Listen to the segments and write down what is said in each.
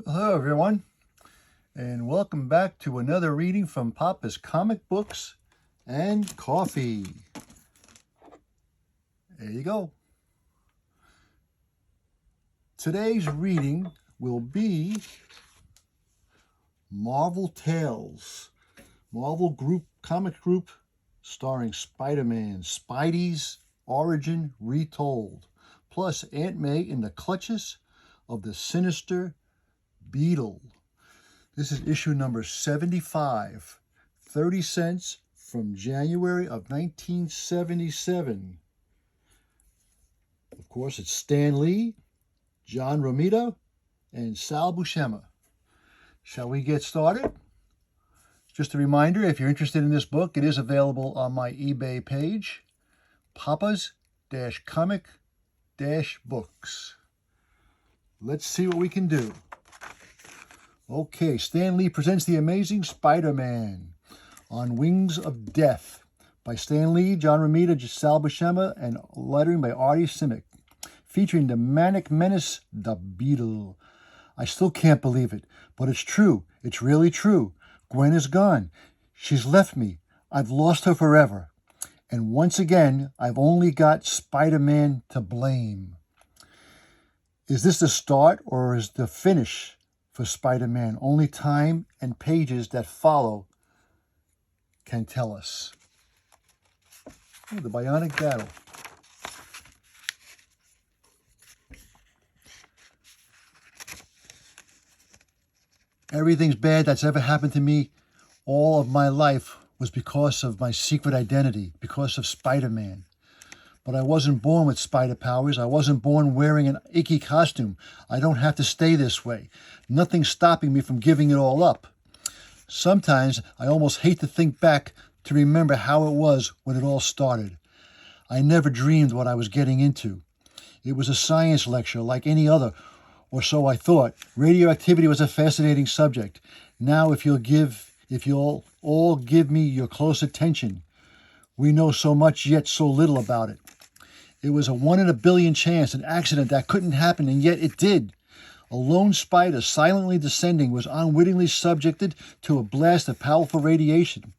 Hello, everyone, and welcome back to another reading from Papa's Comic Books and Coffee. There you go. Today's reading will be Marvel Tales, comic group starring Spider-Man, Spidey's origin retold, plus Aunt May in the clutches of the sinister Beetle. This is issue number 75, 30 cents from January of 1977. Of course, it's Stan Lee, John Romita, and Sal Buscema. Shall we get started? Just a reminder, if you're interested in this book, it is available on my eBay page, papas-comic-books. Let's see what we can do. Okay, Stan Lee presents The Amazing Spider-Man on Wings of Death by Stan Lee, John Romita, Sal Buscema, and lettering by Artie Simek, featuring the manic menace, the Beetle. I still can't believe it, but it's true. It's really true. Gwen is gone. She's left me. I've lost her forever. And once again, I've only got Spider-Man to blame. Is this the start or is the finish for Spider-Man? Only time and pages that follow can tell us. Oh, the Bionic Battle. Everything's bad that's ever happened to me all of my life was because of my secret identity, because of Spider-Man. But I wasn't born with spider powers. I wasn't born wearing an icky costume. I don't have to stay this way. Nothing's stopping me from giving it all up. Sometimes I almost hate to think back to remember how it was when it all started. I never dreamed what I was getting into. It was a science lecture like any other, or so I thought. Radioactivity was a fascinating subject. Now if you'll all give me your close attention, we know so much yet so little about it. It was a 1 in a billion chance, an accident that couldn't happen, and yet it did. A lone spider silently descending was unwittingly subjected to a blast of powerful radiation.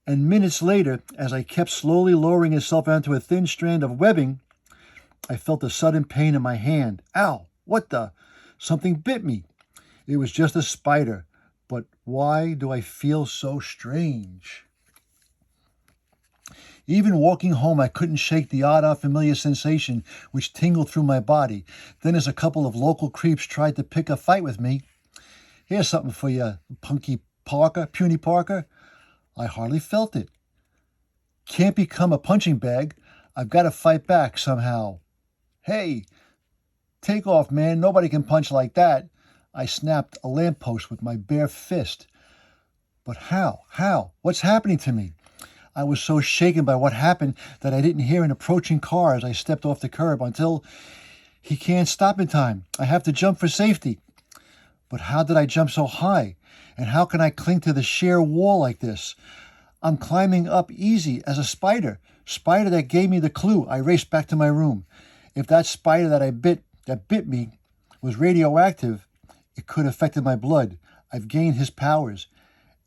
And minutes later, as I kept slowly lowering itself onto a thin strand of webbing, I felt a sudden pain in my hand. Ow! What the? Something bit me. It was just a spider. But why do I feel so strange? Even walking home, I couldn't shake the odd, unfamiliar sensation which tingled through my body. Then as a couple of local creeps tried to pick a fight with me, "Here's something for you, Puny Parker. I hardly felt it. Can't become a punching bag. I've got to fight back somehow. Hey, take off, man. Nobody can punch like that." I snapped a lamppost with my bare fist. But how? What's happening to me? I was so shaken by what happened that I didn't hear an approaching car as I stepped off the curb until he can't stop in time. I have to jump for safety. But how did I jump so high? And how can I cling to the sheer wall like this? I'm climbing up easy as a spider. Spider that gave me the clue. I raced back to my room. If that spider that bit me was radioactive, it could have affected my blood. I've gained his powers.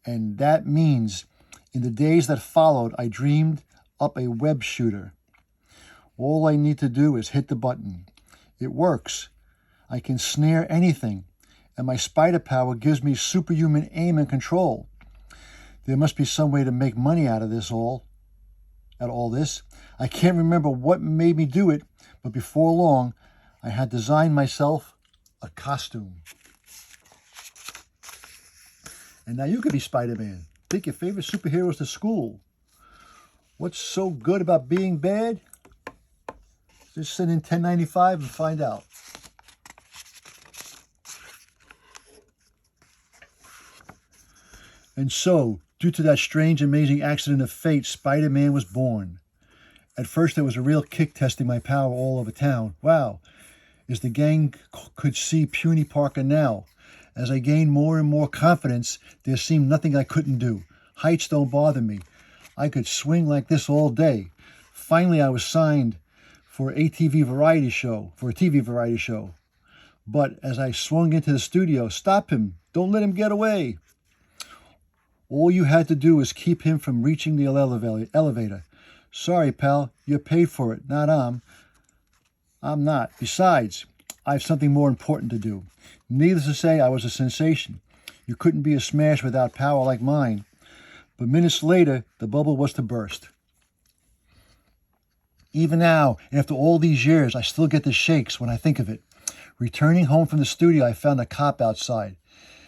And that means in the days that followed, I dreamed up a web shooter. All I need to do is hit the button. It works. I can snare anything, and my spider power gives me superhuman aim and control. There must be some way to make money out of all this. I can't remember what made me do it, but before long, I had designed myself a costume. And now you could be Spider-Man. Take your favorite superheroes to school. What's so good about being bad? Just send in 1095 and find out. And so, due to that strange, amazing accident of fate, Spider-Man was born. At first, there was a real kick testing my power all over town. Wow, as the gang could see Puny Parker now. As I gained more and more confidence, there seemed nothing I couldn't do. Heights don't bother me. I could swing like this all day. Finally, I was signed for a TV variety show. But as I swung into the studio, "Stop him! Don't let him get away!" All you had to do was keep him from reaching the elevator. "Sorry, pal, you're paid for it, not I'm not. Besides, I have something more important to do. Needless to say, I was a sensation. You couldn't be a smash without power like mine." But minutes later, the bubble was to burst. Even now, after all these years, I still get the shakes when I think of it. Returning home from the studio, I found a cop outside.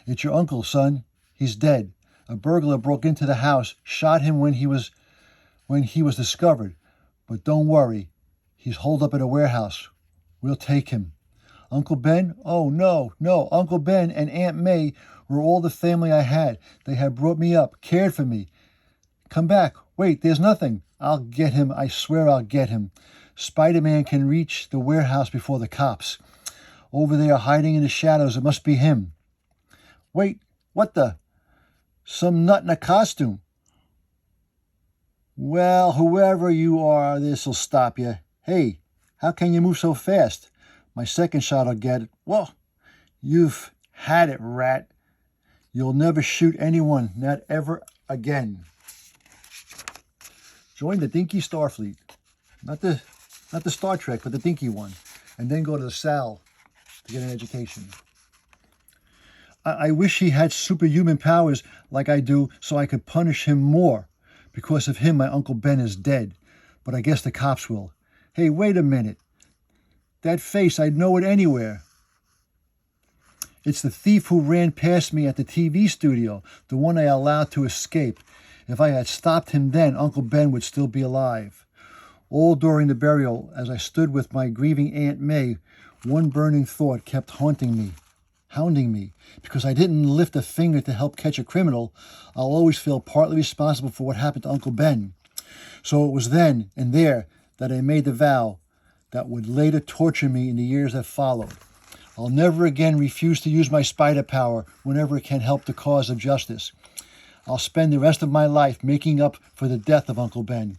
"It's your uncle, son. He's dead. A burglar broke into the house, shot him when he was discovered. But don't worry, he's holed up in a warehouse. We'll take him." Uncle Ben? Oh, no. Uncle Ben and Aunt May were all the family I had. They had brought me up, cared for me. "Come back. Wait, there's nothing. I'll get him. I swear I'll get him. Spider-Man can reach the warehouse before the cops. Over there, hiding in the shadows, it must be him." "Wait, what the? Some nut in a costume?" "Well, whoever you are, this'll stop you. Hey, how can you move so fast? My second shot'll get it." "Whoa, you've had it, rat. You'll never shoot anyone, not ever again." Join the Dinky Starfleet. Not the Star Trek, but the Dinky one. And then go to the SAL to get an education. I wish he had superhuman powers like I do so I could punish him more. Because of him, my Uncle Ben is dead. But I guess the cops will. Hey, wait a minute. That face, I'd know it anywhere. It's the thief who ran past me at the TV studio, the one I allowed to escape. If I had stopped him then, Uncle Ben would still be alive. All during the burial, as I stood with my grieving Aunt May, one burning thought kept hounding me. Because I didn't lift a finger to help catch a criminal, I'll always feel partly responsible for what happened to Uncle Ben. So it was then and there that I made the vow that would later torture me in the years that followed. I'll never again refuse to use my spider power whenever it can help the cause of justice. I'll spend the rest of my life making up for the death of Uncle Ben.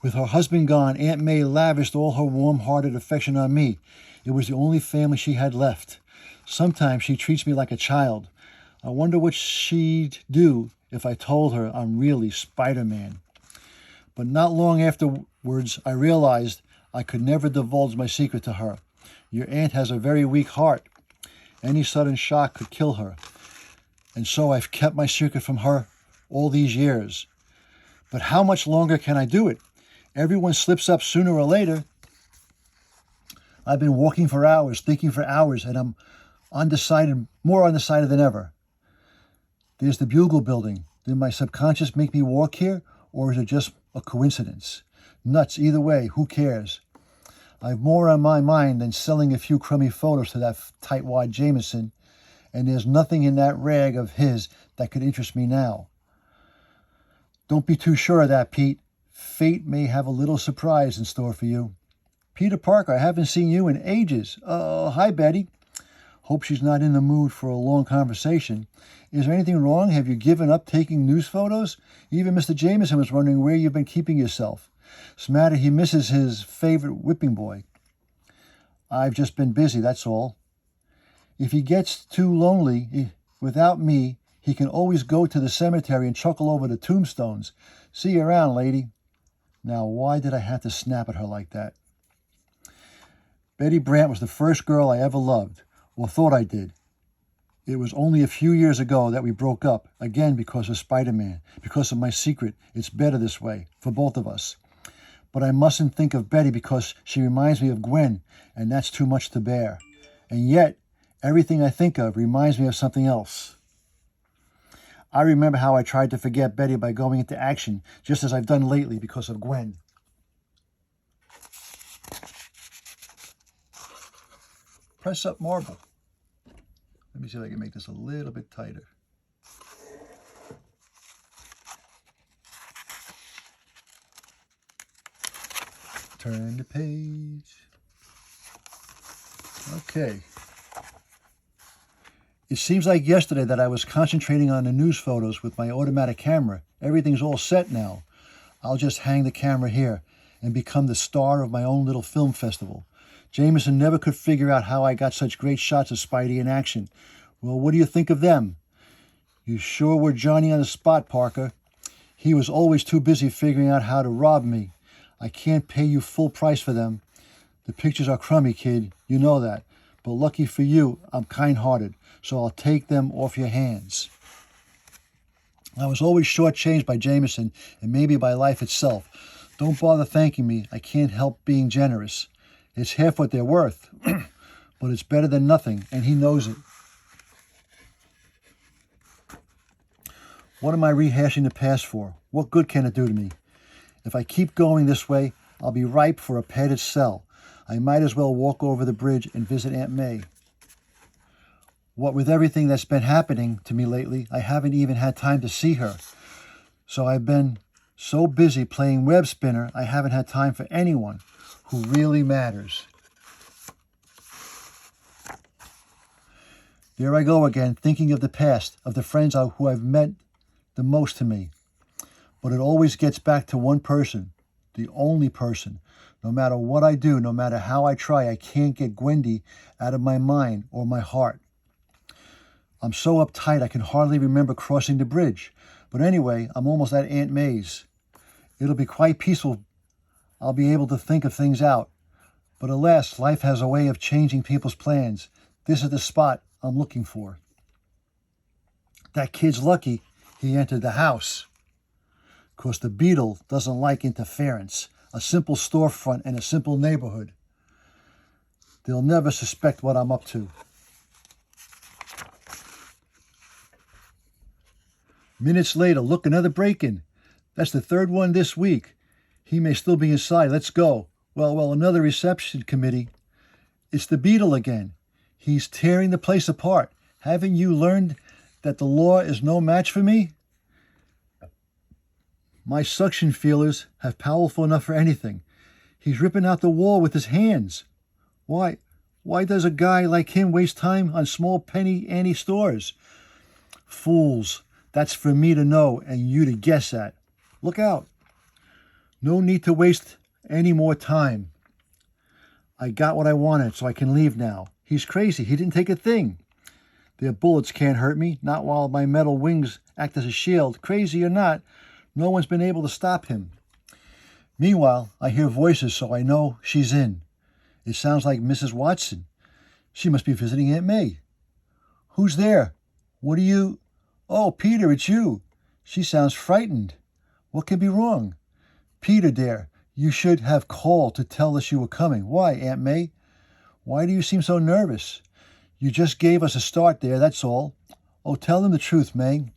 With her husband gone, Aunt May lavished all her warm-hearted affection on me. It was the only family she had left. Sometimes she treats me like a child. I wonder what she'd do if I told her I'm really Spider-Man. But not long afterwards, I realized I could never divulge my secret to her. Your aunt has a very weak heart. Any sudden shock could kill her. And so I've kept my secret from her all these years. But how much longer can I do it? Everyone slips up sooner or later. I've been walking for hours, thinking for hours, and I'm more undecided than ever. There's the Bugle building. Did my subconscious make me walk here, or is it just a coincidence? Nuts, either way, who cares? I've more on my mind than selling a few crummy photos to that tightwad Jameson, and there's nothing in that rag of his that could interest me now. Don't be too sure of that, Pete. Fate may have a little surprise in store for you. Peter Parker, I haven't seen you in ages. Hi, Betty. Hope she's not in the mood for a long conversation. Is there anything wrong? Have you given up taking news photos? Even Mr. Jameson was wondering where you've been keeping yourself. It's a matter he misses his favorite whipping boy. I've just been busy, that's all. If he gets too lonely without me, he can always go to the cemetery and chuckle over the tombstones. See you around, lady. Now, why did I have to snap at her like that? Betty Brant was the first girl I ever loved, or thought I did. It was only a few years ago that we broke up, again because of Spider-Man, because of my secret. It's better this way, for both of us. But I mustn't think of Betty because she reminds me of Gwen, and that's too much to bear. And yet, everything I think of reminds me of something else. I remember how I tried to forget Betty by going into action, just as I've done lately because of Gwen. Press up marble. Let me see if I can make this a little bit tighter. Turn the page. Okay. It seems like yesterday that I was concentrating on the news photos with my automatic camera. Everything's all set now. I'll just hang the camera here and become the star of my own little film festival. Jameson never could figure out how I got such great shots of Spidey in action. Well, what do you think of them? You sure were Johnny on the spot, Parker. He was always too busy figuring out how to rob me. I can't pay you full price for them. The pictures are crummy, kid. You know that. But lucky for you, I'm kind-hearted, so I'll take them off your hands. I was always shortchanged by Jameson and maybe by life itself. Don't bother thanking me. I can't help being generous. It's half what they're worth, but it's better than nothing, and he knows it. What am I rehashing the past for? What good can it do to me? If I keep going this way, I'll be ripe for a padded cell. I might as well walk over the bridge and visit Aunt May. What with everything that's been happening to me lately, I haven't even had time to see her. So I've been so busy playing web spinner, I haven't had time for anyone who really matters. There I go again, thinking of the past, of the friends who I've met the most to me. But it always gets back to one person, the only person. No matter what I do, no matter how I try, I can't get Gwendy out of my mind or my heart. I'm so uptight I can hardly remember crossing the bridge. But anyway, I'm almost at Aunt May's. It'll be quite peaceful. I'll be able to think of things out. But alas, life has a way of changing people's plans. This is the spot I'm looking for. That kid's lucky he entered the house. 'Cause the beetle doesn't like interference. A simple storefront and a simple neighborhood. They'll never suspect what I'm up to. Minutes later, look, another break-in. That's the third one this week. He may still be inside. Let's go. Well, another reception committee. It's the beetle again. He's tearing the place apart. Haven't you learned that the law is no match for me? My suction feelers have powerful enough for anything. He's ripping out the wall with his hands. Why does a guy like him waste time on small penny ante stores? Fools. That's for me to know and you to guess at. Look out. No need to waste any more time. I got what I wanted, so I can leave now. He's crazy. He didn't take a thing. Their bullets can't hurt me, not while my metal wings act as a shield. Crazy or not, no one's been able to stop him. Meanwhile, I hear voices, so I know she's in. It sounds like Mrs. Watson. She must be visiting Aunt May. Who's there? What are you... Oh, Peter, it's you. She sounds frightened. What could be wrong? Peter, dear, you should have called to tell us you were coming. Why, Aunt May? Why do you seem so nervous? You just gave us a start there, that's all. Oh, tell them the truth, May.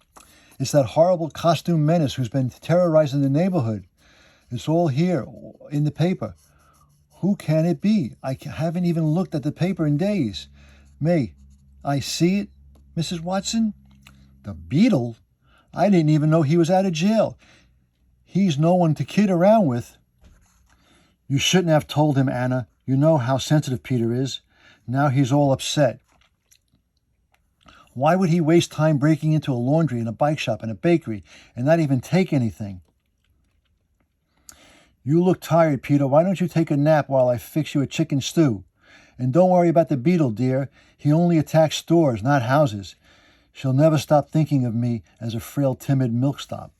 It's that horrible costume menace who's been terrorizing the neighborhood. It's all here in the paper. Who can it be? I haven't even looked at the paper in days. May, I see it, Mrs. Watson? The beetle? I didn't even know he was out of jail. He's no one to kid around with. You shouldn't have told him, Anna. You know how sensitive Peter is. Now he's all upset. Why would he waste time breaking into a laundry and a bike shop and a bakery and not even take anything? You look tired, Peter. Why don't you take a nap while I fix you a chicken stew? And don't worry about the beetle, dear. He only attacks stores, not houses. She'll never stop thinking of me as a frail, timid milksop.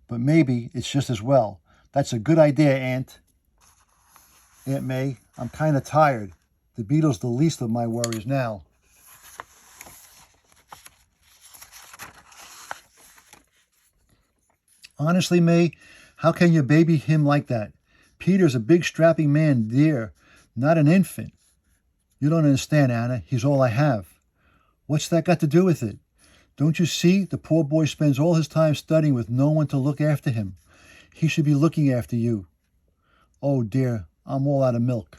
But maybe it's just as well. That's a good idea, Aunt May. I'm kind of tired. The beetle's the least of my worries now. Honestly, May, how can you baby him like that? Peter's a big, strapping man, dear, not an infant. You don't understand, Anna. He's all I have. What's that got to do with it? Don't you see? The poor boy spends all his time studying with no one to look after him. He should be looking after you. Oh, dear, I'm all out of milk.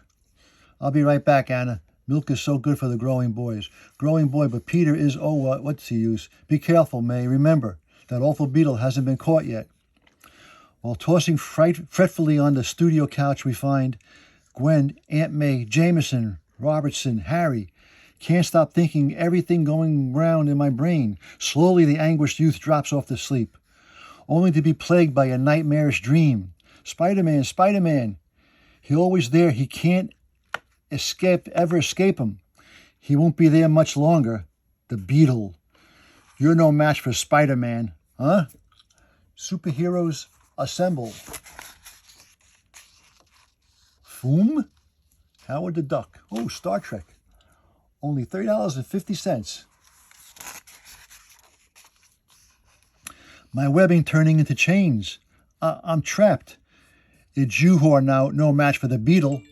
I'll be right back, Anna. Milk is so good for the growing boys. Growing boy, but Peter is, what's the use? Be careful, May. Remember, that awful beetle hasn't been caught yet. While tossing fretfully on the studio couch, we find Gwen, Aunt May, Jameson, Robertson, Harry. Can't stop thinking everything going round in my brain. Slowly the anguished youth drops off to sleep, only to be plagued by a nightmarish dream. Spider-Man, Spider-Man. He's always there. He can't ever escape him. He won't be there much longer. The Beetle. You're no match for Spider-Man, huh? Superheroes assemble. Foom? Howard the Duck. Oh, Star Trek. Only $30.50. My webbing turning into chains. I'm trapped. It's you who are now no match for the Beetle.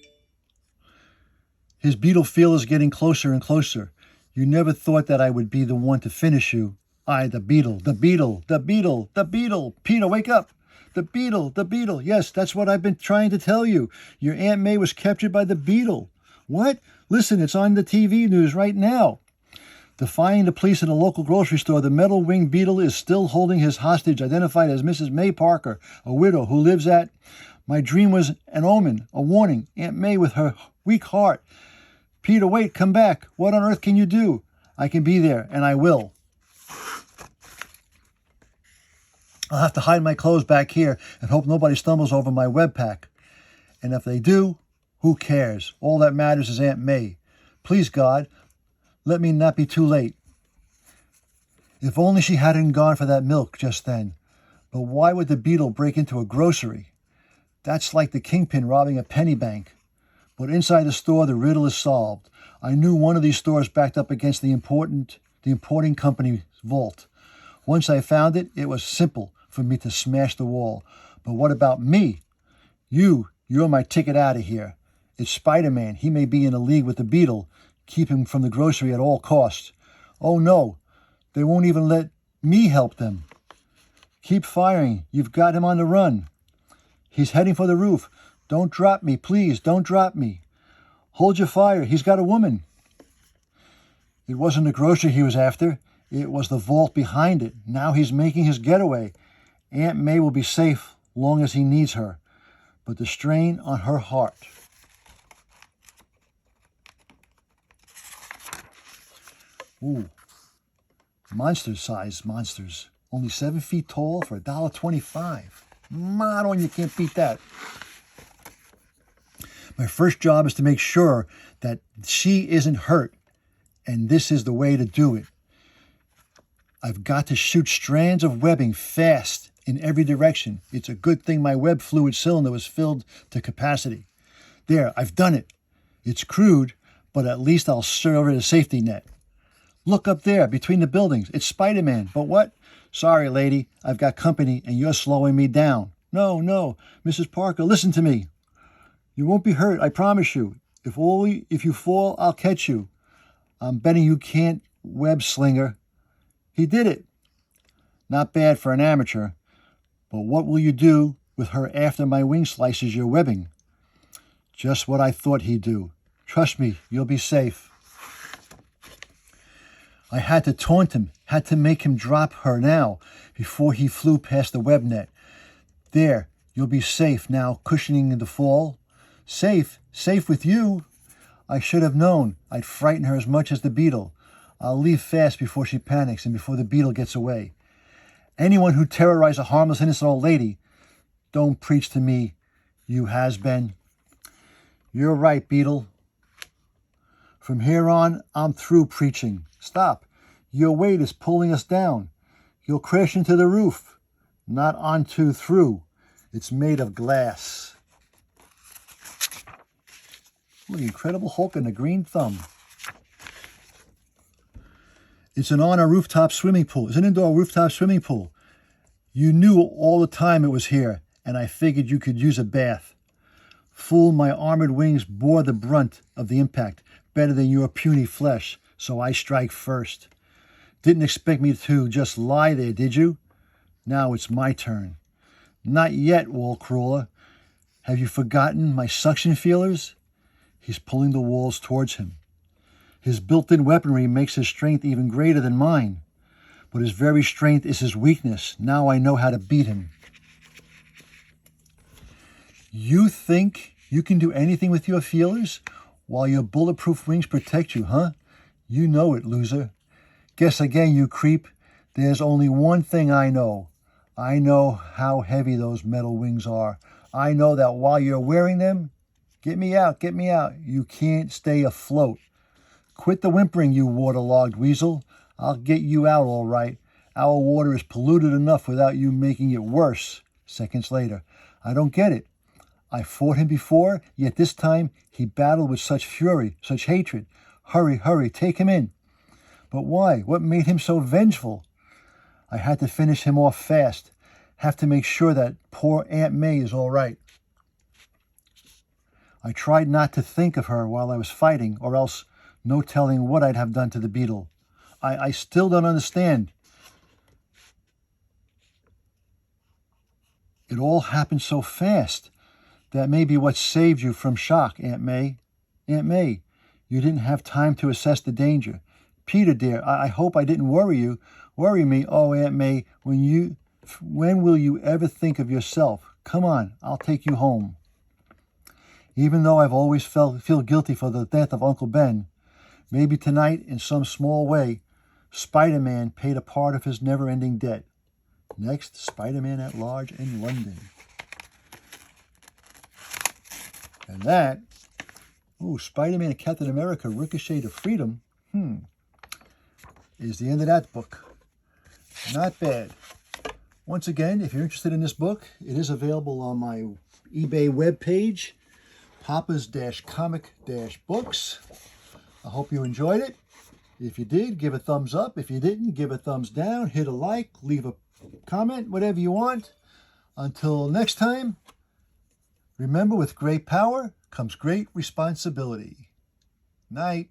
His beetle feel is getting closer and closer. You never thought that I would be the one to finish you. I, the Beetle, the Beetle, the Beetle, the Beetle. Peter, wake up. The Beetle, the Beetle. Yes, that's what I've been trying to tell you. Your Aunt May was captured by the Beetle. What? Listen, it's on the TV news right now. Defying the police in a local grocery store, the metal-winged beetle is still holding his hostage, identified as Mrs. May Parker, a widow who lives at... My dream was an omen, a warning. Aunt May with her weak heart. Peter, wait, come back. What on earth can you do? I can be there, and I will. I'll have to hide my clothes back here and hope nobody stumbles over my web pack. And if they do, who cares? All that matters is Aunt May. Please, God, let me not be too late. If only she hadn't gone for that milk just then. But why would the Beetle break into a grocery? That's like the kingpin robbing a penny bank. But inside the store, the riddle is solved. I knew one of these stores backed up against the importing company's vault. Once I found it, it was simple for me to smash the wall. But what about me? You're my ticket out of here. It's Spider-Man. He may be in a league with the Beetle. Keep him from the grocery at all costs. Oh no, they won't even let me help them. Keep firing. You've got him on the run. He's heading for the roof. Don't drop me, please. Don't drop me. Hold your fire. He's got a woman. It wasn't the grocery he was after. It was the vault behind it. Now he's making his getaway. Aunt May will be safe long as he needs her. But the strain on her heart. Ooh. Monster-sized monsters. Only 7 feet tall for $1.25. Madon, you can't beat that. My first job is to make sure that she isn't hurt, and this is the way to do it. I've got to shoot strands of webbing fast in every direction. It's a good thing my web fluid cylinder was filled to capacity. There, I've done it. It's crude, but at least I'll serve it a safety net. Look up there, between the buildings. It's Spider-Man. But what? Sorry, lady. I've got company, and you're slowing me down. No, Mrs. Parker, listen to me. You won't be hurt, I promise you. If you fall, I'll catch you. I'm betting you can't, web slinger. He did it. Not bad for an amateur. But what will you do with her after my wing slices your webbing? Just what I thought he'd do. Trust me, you'll be safe. I had to taunt him, had to make him drop her now, before he flew past the web net. There, you'll be safe now, cushioning the fall. Safe with you. I should have known. I'd frighten her as much as the Beetle. I'll leave fast before she panics and before the Beetle gets away. Anyone who terrorized a harmless, innocent old lady, don't preach to me, you has-been. You're right, Beetle. From here on, I'm through preaching. Stop. Your weight is pulling us down. You'll crash into the roof. Not onto through. It's made of glass. Look, the Incredible Hulk and the Green Thumb. It's an indoor rooftop swimming pool. You knew all the time it was here, and I figured you could use a bath. Fool, my armored wings bore the brunt of the impact better than your puny flesh, so I strike first. Didn't expect me to just lie there, did you? Now it's my turn. Not yet, wall crawler. Have you forgotten my suction feelers? He's pulling the walls towards him. His built-in weaponry makes his strength even greater than mine. But his very strength is his weakness. Now I know how to beat him. You think you can do anything with your feelers while your bulletproof wings protect you, huh? You know it, loser. Guess again, you creep. There's only one thing I know. I know how heavy those metal wings are. I know that while you're wearing them, Get me out, get me out. You can't stay afloat. Quit the whimpering, you waterlogged weasel. I'll get you out all right. Our water is polluted enough without you making it worse. Seconds later, I don't get it. I fought him before, yet this time he battled with such fury, such hatred. Hurry, hurry, take him in. But why? What made him so vengeful? I had to finish him off fast. Have to make sure that poor Aunt May is all right. I tried not to think of her while I was fighting, or else no telling what I'd have done to the beetle. I still don't understand. It all happened so fast. That may be what saved you from shock, Aunt May. Aunt May, you didn't have time to assess the danger. Peter, dear, I hope I didn't worry you. Worry me? Oh, Aunt May, when will you ever think of yourself? Come on, I'll take you home. Even though I've always feel guilty for the death of Uncle Ben, maybe tonight, in some small way, Spider-Man paid a part of his never-ending debt. Next, Spider-Man at Large in London. And that, Spider-Man and Captain America Ricochet to Freedom, is the end of that book. Not bad. Once again, if you're interested in this book, it is available on my eBay webpage, papas-comic-books. I hope you enjoyed it. If you did, give a thumbs up. If you didn't, give a thumbs down. Hit a like, leave a comment, whatever you want. Until next time, remember, with great power comes great responsibility. Night.